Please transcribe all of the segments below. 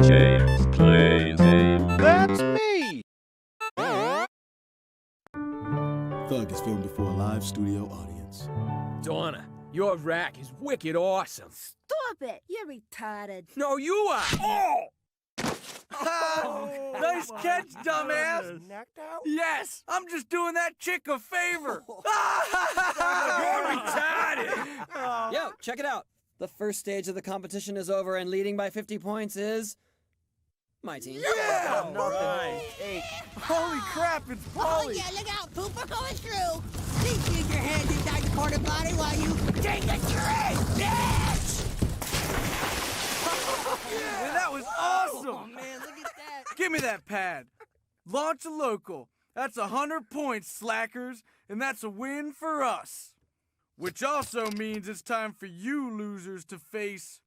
James plays game. That's me! Thug is filmed before a live studio audience. Donna, your rack is wicked awesome. Stop it! You're retarded. No, you are! Oh! Nice catch, dumbass! Knocked out? Yes! I'm just doing that chick a favor! You're retarded! Yo, check it out. The first stage of the competition is over, and leading by 50 points is my team. Yeah! Right. Hey, Holy crap, it's Oh Polly! yeah, look out, pooper going through. Please keep your hands inside the porta potty while you take a drink, bitch! Man, that was awesome! Oh man, look at that. Give me that pad. Launch a local. That's 100 points, slackers, and that's a win for us. Which also means it's time for you losers to face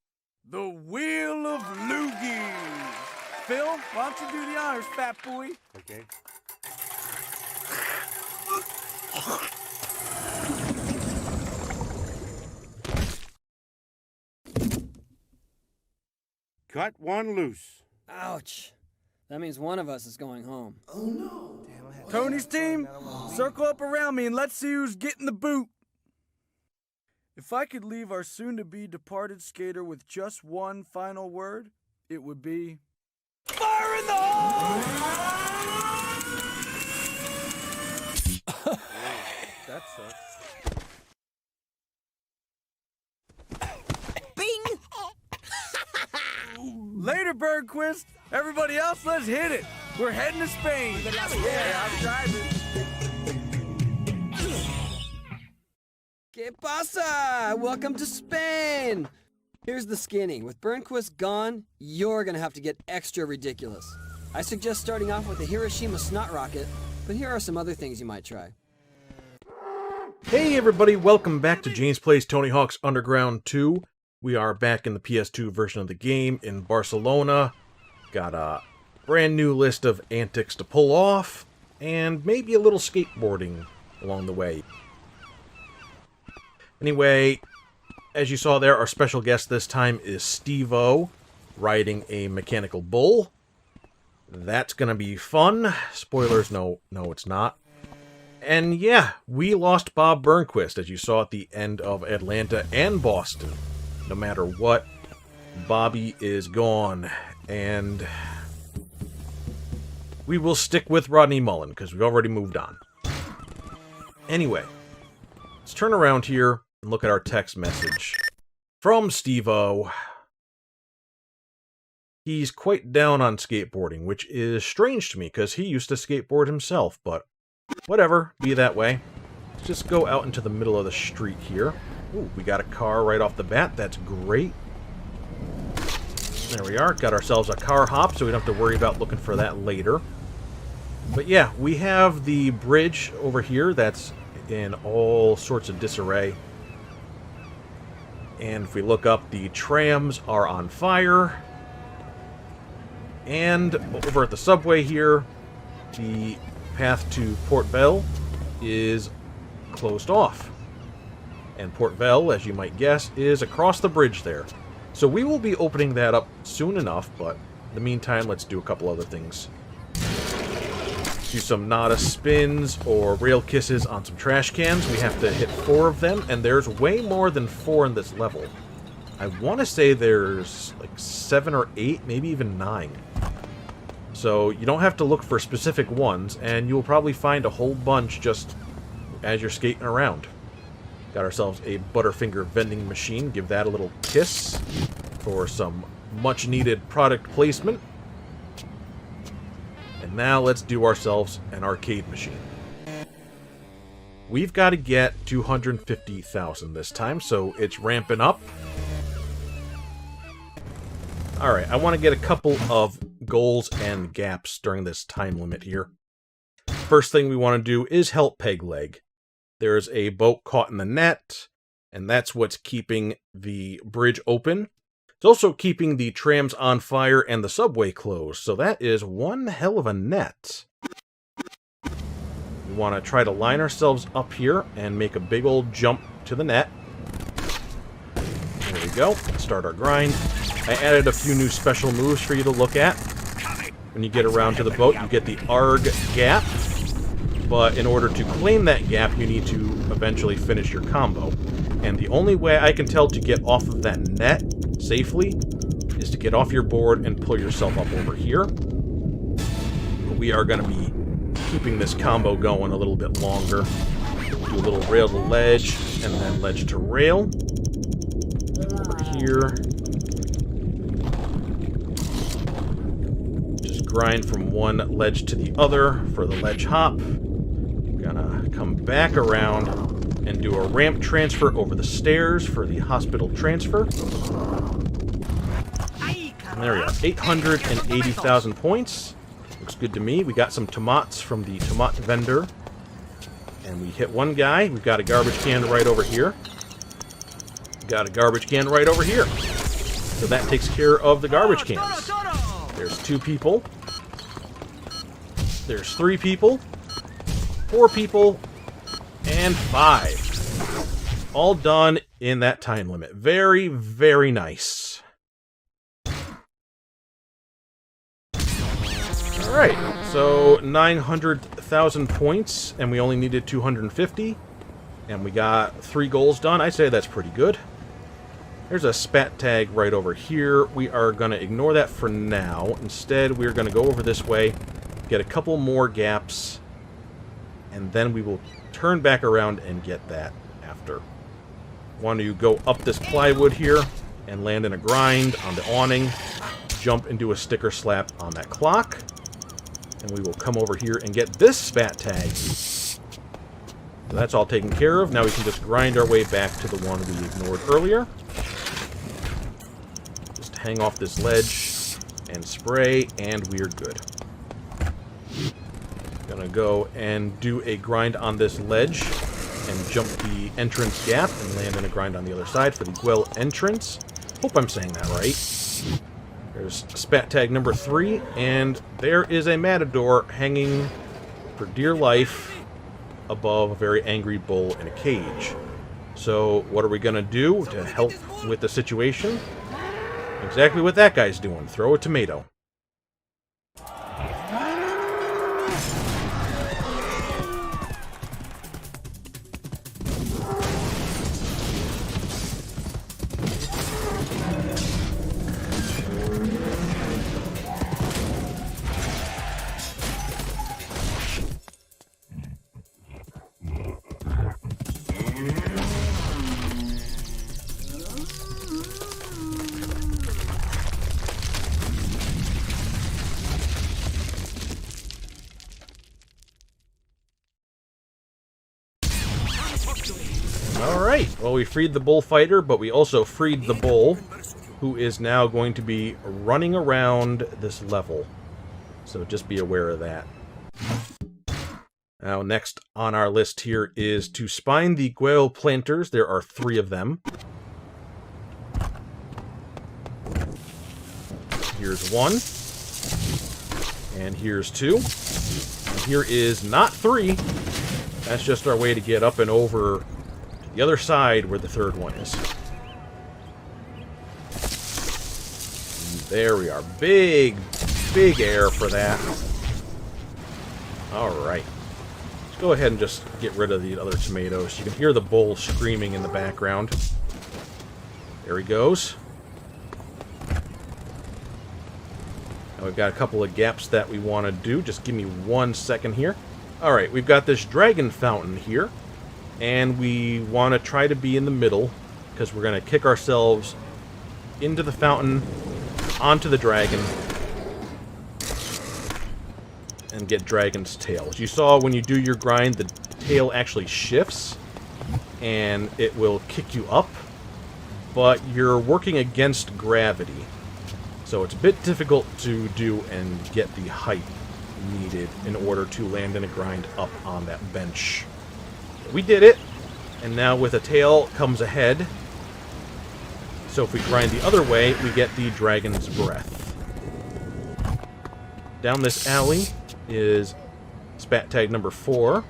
the Wheel of Loogies. Phil, why don't you do the honors, fat boy? okay. Cut one loose. Ouch. That means one of us is going home. Tony's team, circle up around me and let's see who's getting the boot. If I could leave our soon-to-be departed skater with just one final word, it would be fire in the hole! That sucks. Bing! Later, Bergquist. Everybody else, let's hit it. We're heading to Spain. Yeah, I'm driving. ¿Qué pasa? Welcome to Spain! Here's the skinny. With Burnquist gone, you're gonna have to get extra ridiculous. I suggest starting off with the Hiroshima snot rocket, but here are some other things you might try. Hey everybody, welcome back to James Plays Tony Hawk's Underground 2. We are back in the PS2 version of the game in Barcelona. Got a brand new list of antics to pull off, and maybe a little skateboarding along the way. Anyway, as you saw there, our special guest this time is Steve-O, riding a mechanical bull. That's gonna be fun. Spoilers, no, it's not. And yeah, we lost Bob Burnquist, as you saw at the end of Atlanta and Boston. No matter what, Bobby is gone, and we will stick with Rodney Mullen, because we've already moved on. Anyway, let's turn around here and look at our text message from Steve-O. He's quite down on skateboarding, which is strange to me, because he used to skateboard himself, but whatever, be that way. Let's just go out into the middle of the street here. Ooh, we got a car right off the bat. That's great. There we are. Got ourselves a car hop, so we don't have to worry about looking for that later. But yeah, we have the bridge over here that's in all sorts of disarray. And if we look up, the trams are on fire. And over at the subway here, the path to Port Bell is closed off. And Port Bell, as you might guess, is across the bridge there. So we will be opening that up soon enough, but in the meantime, let's do a couple other things. Do some Nada spins or rail kisses on some trash cans. We have to hit 4 of them, and there's way more than 4 in this level. I want to say there's like 7 or 8, maybe even 9. So you don't have to look for specific ones, and you'll probably find a whole bunch just as you're skating around. Got ourselves a Butterfinger vending machine. Give that a little kiss for some much-needed product placement. And now let's do ourselves an arcade machine. We've got to get 250,000 this time, so it's ramping up. Alright, I want to get a couple of goals and gaps during this time limit here. First thing we want to do is help Peg Leg. There's a boat caught in the net, and that's what's keeping the bridge open. It's also keeping the trams on fire and the subway closed, so that is one hell of a net. We want to try to line ourselves up here and make a big old jump to the net. There we go. Start our grind. I added a few new special moves for you to look at. When you get around to the boat, you get the ARG gap. But in order to claim that gap, you need to eventually finish your combo. And the only way I can tell to get off of that net safely is to get off your board and pull yourself up over here. But we are going to be keeping this combo going a little bit longer. Do a little rail to ledge, and then ledge to rail. Over here. Just grind from one ledge to the other for the ledge hop. Gonna come back around and do a ramp transfer over the stairs for the hospital transfer. And there we go. 880,000 points. Looks good to me. We got some tomats from the tomat vendor. And we hit one guy. We've got a garbage can right over here. Got a garbage can right over here. So that takes care of the garbage cans. There's 2 people. There's 3 people. 4 people. And 5. All done in that time limit. Very, very nice. Alright, so 900,000 points, and we only needed 250. And we got 3 goals done. I say that's pretty good. There's a spat tag right over here. We are going to ignore that for now. Instead, we're going to go over this way, get a couple more gaps, and then we will turn back around and get that after. Want to go up this plywood here and land in a grind on the awning, jump and do a sticker slap on that clock, and we will come over here and get this spat tag. So that's all taken care of. Now we can just grind our way back to the one we ignored earlier. Just hang off this ledge and spray, and we're good. Gonna go and do a grind on this ledge and jump the entrance gap and land in a grind on the other side for the Gwell entrance. Hope I'm saying that right. There's spat tag number 3, and there is a matador hanging for dear life above a very angry bull in a cage. So what are we going to do to help with the situation? Exactly what that guy's doing. Throw a tomato. Alright, well, we freed the bullfighter, but we also freed the bull, who is now going to be running around this level. So just be aware of that. Now, next on our list here is to spine the Gwell planters. There are 3 of them. Here's 1. And here's 2. And here is not 3. That's just our way to get up and over the other side where the 3rd one is. And there we are. Big, big air for that. Alright. Let's go ahead and just get rid of the other tomatoes. You can hear the bull screaming in the background. There he goes. Now we've got a couple of gaps that we want to do. Just give me 1 second here. Alright, we've got this dragon fountain here. And we want to try to be in the middle, because we're going to kick ourselves into the fountain, onto the dragon, and get dragon's tail. As you saw, when you do your grind, the tail actually shifts, and it will kick you up, but you're working against gravity. So it's a bit difficult to do and get the height needed in order to land in a grind up on that bench. We did it, and now with a tail comes a head. So if we grind the other way, we get the dragon's breath. Down this alley is spat tag number 4.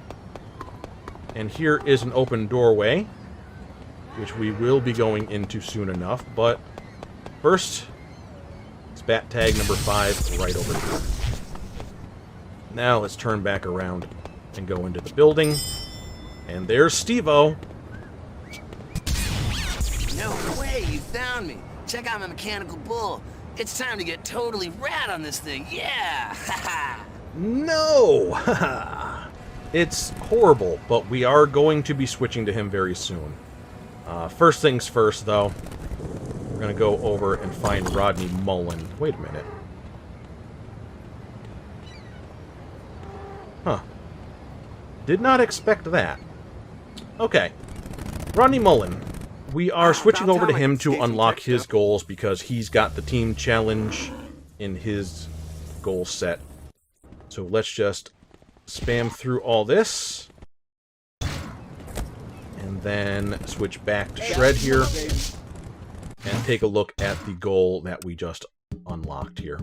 And here is an open doorway, which we will be going into soon enough. But first, bat tag number 5 right over here. Now let's turn back around and go into the building. And there's Steve-O. No way, you found me. Check out my mechanical bull. It's time to get totally rad on this thing. Yeah! Haha! No! It's horrible, but we are going to be switching to him very soon. First things first, though. We're going to go over and find Rodney Mullen. Wait a minute. Huh. Did not expect that. Okay. Rodney Mullen. We are switching over to him to unlock his goals because he's got the team challenge in his goal set. So let's just spam through all this. And then switch back to Shred here. And take a look at the goal that we just unlocked here.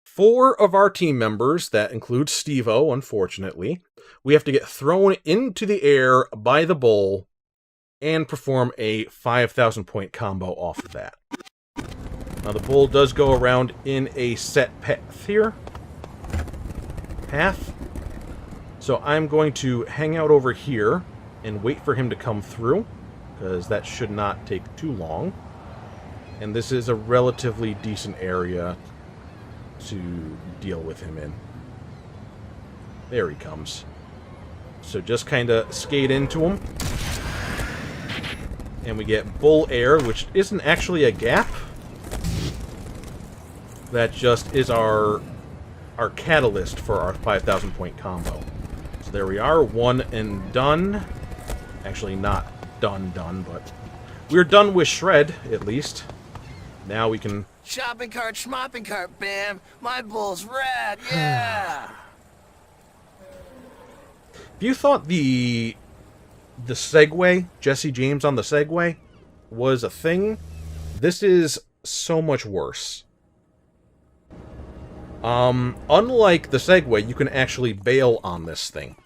4 of our team members, that includes Steve-O, unfortunately, we have to get thrown into the air by the bull and perform a 5,000 point combo off of that. Now the bull does go around in a set path here. So I'm going to hang out over here and wait for him to come through, because that should not take too long. And this is a relatively decent area to deal with him in. There he comes. So just kind of skate into him. And we get Bull Air, which isn't actually a gap. That just is our catalyst for our 5,000 point combo. So there we are, 1 and done. Actually not done, but we're done with Shred, at least. Now we can... Shopping cart, schmopping cart, bam! My bull's rad, yeah! If you thought the Segway, Jesse James on the Segway, was a thing, this is so much worse. Unlike the Segway, you can actually bail on this thing.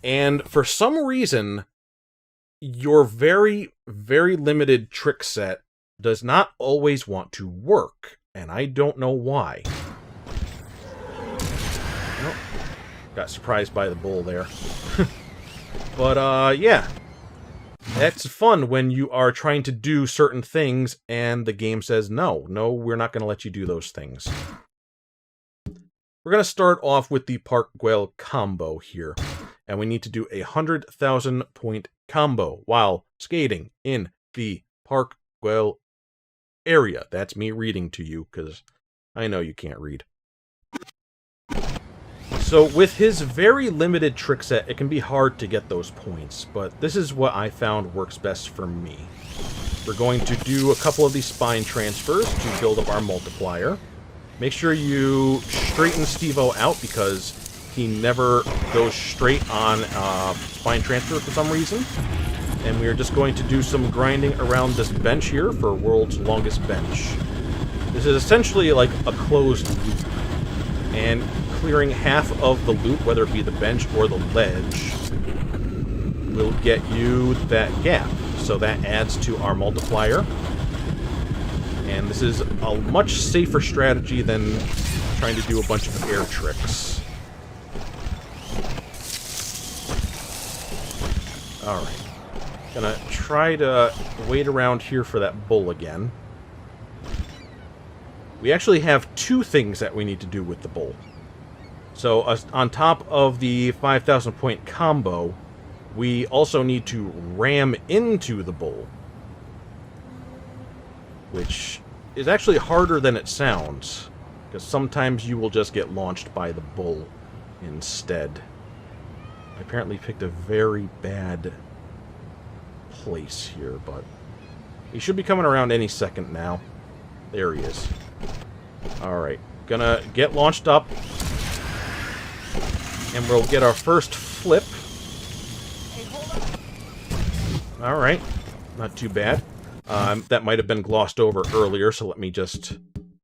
And for some reason, your very, very limited trick set does not always want to work, and I don't know why. Nope. Got surprised by the bull there. But, yeah. It's fun when you are trying to do certain things and the game says, no, we're not going to let you do those things. We're going to start off with the Park Güell combo here. And we need to do a 100,000 point combo while skating in the Park Güell area. That's me reading to you, because I know you can't read. So with his very limited trick set, it can be hard to get those points, but this is what I found works best for me. We're going to do a couple of these spine transfers to build up our multiplier. Make sure you straighten Steve-O out, because he never goes straight on spine transfer for some reason. And we are just going to do some grinding around this bench here for world's longest bench. This is essentially like a closed loop. And clearing half of the loop, whether it be the bench or the ledge, will get you that gap. So that adds to our multiplier. And this is a much safer strategy than trying to do a bunch of air tricks. Alright. Gonna try to wait around here for that bull again. We actually have 2 things that we need to do with the bull. So, on top of the 5,000 point combo, we also need to ram into the bull. Which is actually harder than it sounds, because sometimes you will just get launched by the bull instead. I apparently picked a very bad place here, but he should be coming around any second now. There he is. Alright, gonna get launched up, and we'll get our first flip. Alright, not too bad. That might have been glossed over earlier, so let me just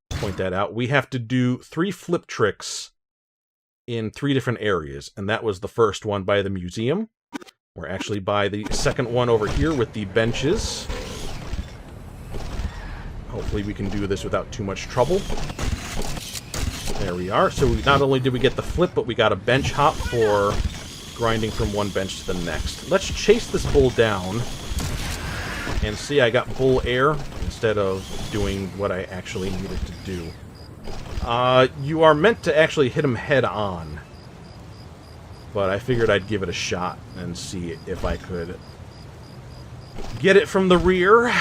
point that out. We have to do 3 flip tricks in 3 different areas, and that was the first one by the museum. We're actually by the second one over here with the benches. Hopefully we can do this without too much trouble. There we are. So not only did we get the flip, but we got a bench hop for grinding from one bench to the next. Let's chase this bull down. And see, I got bull air instead of doing what I actually needed to do. You are meant to actually hit him head on. But I figured I'd give it a shot and see if I could get it from the rear.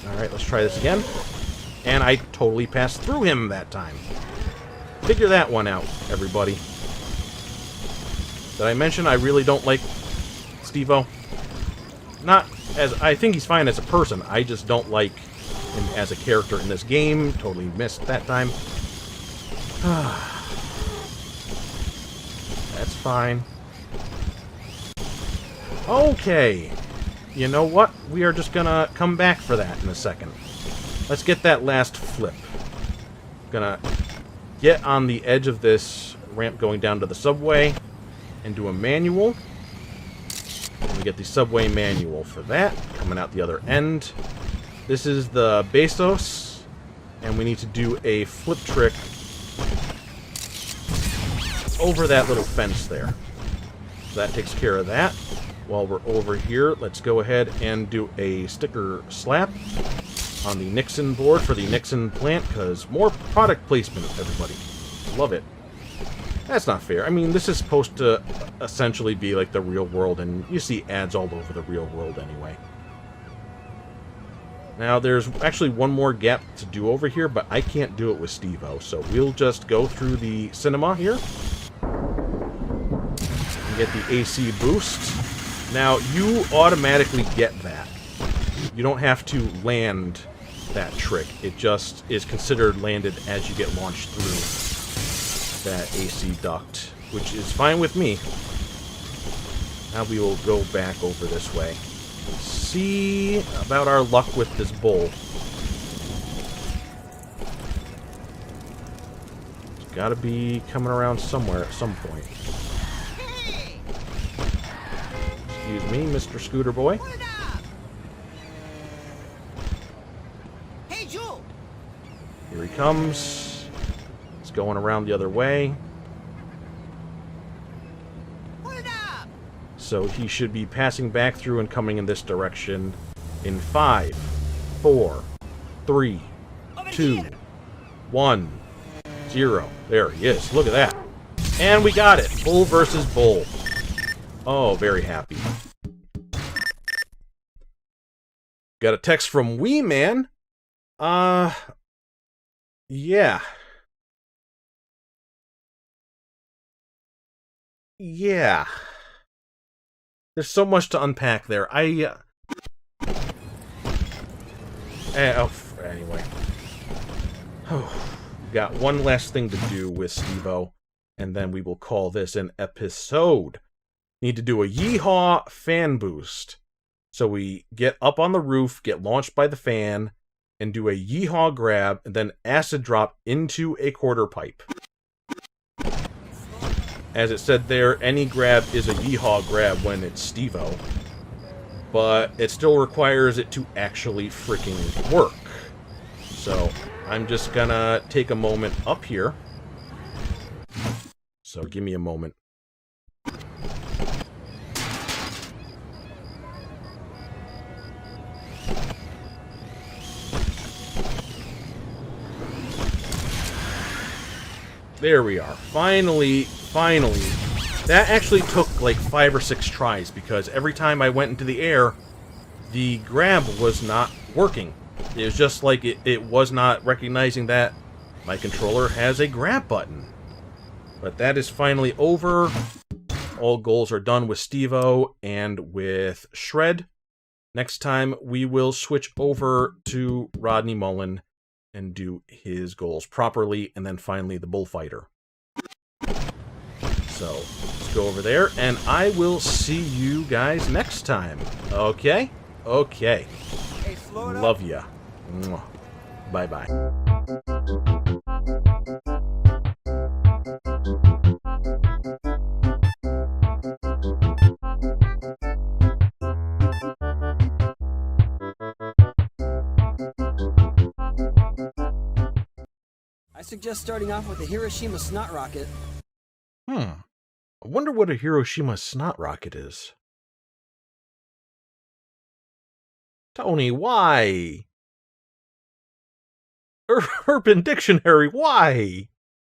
Alright, let's try this again. And I totally passed through him that time. Figure that one out, everybody. Did I mention I really don't like Steve-O? Not as... I think he's fine as a person. I just don't like him as a character in this game. Totally missed that time. That's fine. Okay. You know what? We are just gonna come back for that in a second. Let's get that last flip. Gonna get on the edge of this ramp going down to the subway and do a manual. We get the subway manual for that, coming out the other end. This is the Bezos, and we need to do a flip trick over that little fence there. So that takes care of that. While we're over here, let's go ahead and do a sticker slap on the Nixon board for the Nixon plant, because more product placement, everybody. Love it. That's not fair. I mean, this is supposed to essentially be like the real world, and you see ads all over the real world anyway. Now, there's actually one more gap to do over here, but I can't do it with Steve-O, so we'll just go through the cinema here and get the AC boost. Now, you automatically get that. You don't have to land that trick. It just is considered landed as you get launched through that AC duct, which is fine with me. Now we will go back over this way. See about our luck with this bull. It's got to be coming around somewhere at some point. Excuse me, Mr. Scooter Boy. Hey, Joe! Here he comes. He's going around the other way. So he should be passing back through and coming in this direction in 5, 4, 3, 2, 1, 0. There he is. Look at that. And we got it. Bull versus bull. Oh, very happy. Got a text from Wee Man. Yeah. Yeah. There's so much to unpack there. Anyway. Got one last thing to do with Steve-O, and then we will call this an episode. Need to do a yeehaw fan boost. So we get up on the roof, get launched by the fan, and do a yeehaw grab, and then acid drop into a quarter pipe. As it said there, any grab is a yeehaw grab when it's Steve-O. But it still requires it to actually freaking work. So, I'm just gonna take a moment up here. So, give me a moment. There we are. Finally. That actually took like 5 or 6 tries, because every time I went into the air, the grab was not working. It was just like it was not recognizing that my controller has a grab button. But that is finally over. All goals are done with Steve-O and with Shred. Next time, we will switch over to Rodney Mullen and do his goals properly, and then finally the bullfighter. So, let's go over there, and I will see you guys next time. Okay? Okay. Love ya. Bye-bye. suggest starting off with the Hiroshima snot rocket. I wonder what a Hiroshima snot rocket is. Tony, why? Urban Dictionary, why?